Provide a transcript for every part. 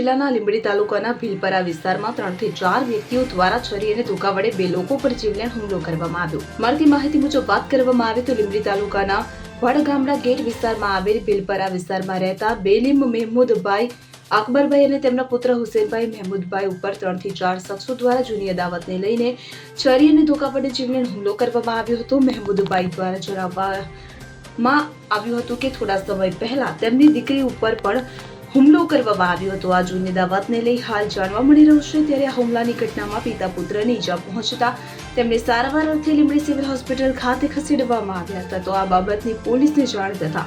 જિલ્લાના લીંબડી તાલુકાના ભીલપરા વિસ્તારમાં 3 થી 4 વ્યક્તિઓ દ્વારા છરી અને ધોકા વડે 2 લોકો પર જીવલેણ હુમલો કરવામાં આવ્યો। મળતી માહિતી મુજબ વાત કરવામાં આવે તો લીંબડી તાલુકાના વડગામડા ગેટ વિસ્તારમાં આવેલ ભીલપરા વિસ્તારમાં રહેતા બેલીમ મહેમૂદભાઈ અકબરભાઈ અને તેમના પુત્ર હુસેનભાઈ મહેમૂદભાઈ ઉપર 3 થી 4 શખ્સો દ્વારા જૂની અદાવતને લઈને છરી અને ધોકા વડે જીવલેણ હુમલો કરવામાં આવ્યો હતો। મહેમૂદભાઈ દ્વારા જણાવવામાં આવ્યું હતું કે થોડા સમય પહેલા તેમની દીકરી ઉપર પણ હુમલો કરવામાં આવ્યો હતો। આ જૂની અદાવતને લઈ હાલ જાણવા મળી રહ્યું છે ત્યારે આ હુમલાની ઘટનામાં પિતા પુત્રને ઈજા પહોંચતા તેમને સારવાર અર્થે લીંબડી સિવિલ હોસ્પિટલ ખાતે ખસેડવામાં આવ્યા હતા। તો આ બાબતની પોલીસને જાણ થતા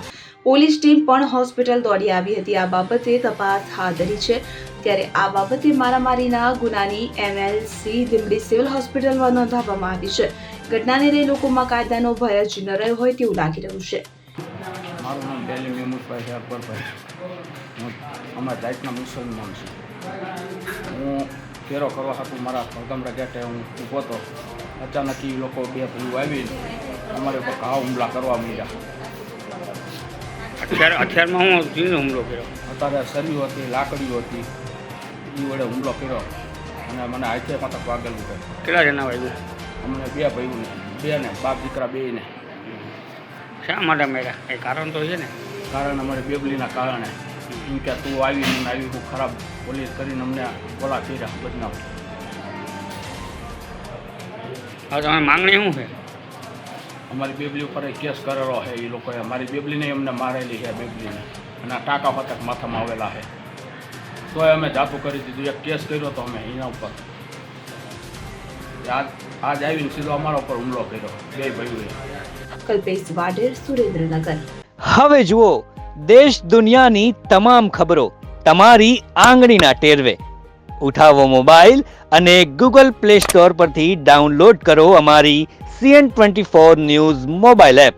પોલીસ ટીમ પણ હોસ્પિટલ દોડી આવી હતી। આ બાબતે તપાસ હાથ ધરી છે। ત્યારે આ બાબતે મારામારીના ગુનાની એમએલસી લીંબડી સિવિલ હોસ્પિટલમાં નોંધાવવામાં આવી છે। ઘટનાને લઈ લોકોમાં કાયદાનો ભય જ ન રહ્યો હોય તેવું લાગી રહ્યું છે। મારું નામ બેલી મહેમૂદભાઈ અકબરભાઈ, હું અમારા જાતના મુસલમાન છું। હું કેરો કરવા હતું મારા વડગામડા ગેટે હું ઊભો હતો, અચાનક એ લોકો 2 ભાઈઓ આવીને અમારી ઉપર ઘા હુમલા કરવા માંડ્યા। હથિયારમાં હું હુમલો કર્યો? અત્યારે સરીઓ હતી, લાકડીઓ હતી, એ વડે હુમલો કર્યો અને મને હાથે પાછા વાગેલું છે। કેટલા જણા વાગ્યું? અમને 2 ભાઈઓને, 2 ને બાપ દીકરા 2 ને। શા માટે મેળા? એ કારણ તો છે ને? કારણ અમારી બેબલીના કારણે, એમ કે તું આવી હું ખરાબ પોલીસ કરીને અમને બોલા કર્યા બદનામ। હવે તમારી માંગણી શું છે? અમારી બેબલી ઉપર કેસ કરેલો છે, એ લોકોએ મારી બેબલીને એમને મારેલી છે બેબલીને, અને આ ટાંકા પતક માથામાં આવેલા છે, તોય અમે જાતું કરી દીધું। એક કેસ કર્યો તો અમે એના ઉપર, આજ આવીને સીધો અમારા ઉપર હુમલો કર્યો 2 ભાઈઓએ। કલ્પેશ વાઢેર, સુરેન્દ્રનગર। હવે જુઓ દેશ દુનિયાની તમામ ખબરો તમારી આંગળીના ટેરવે। ઉઠાવો મોબાઈલ અને ગૂગલ પ્લે સ્ટોર પરથી ડાઉનલોડ કરો અમારી CN24 ન્યૂઝ મોબાઈલ એપ।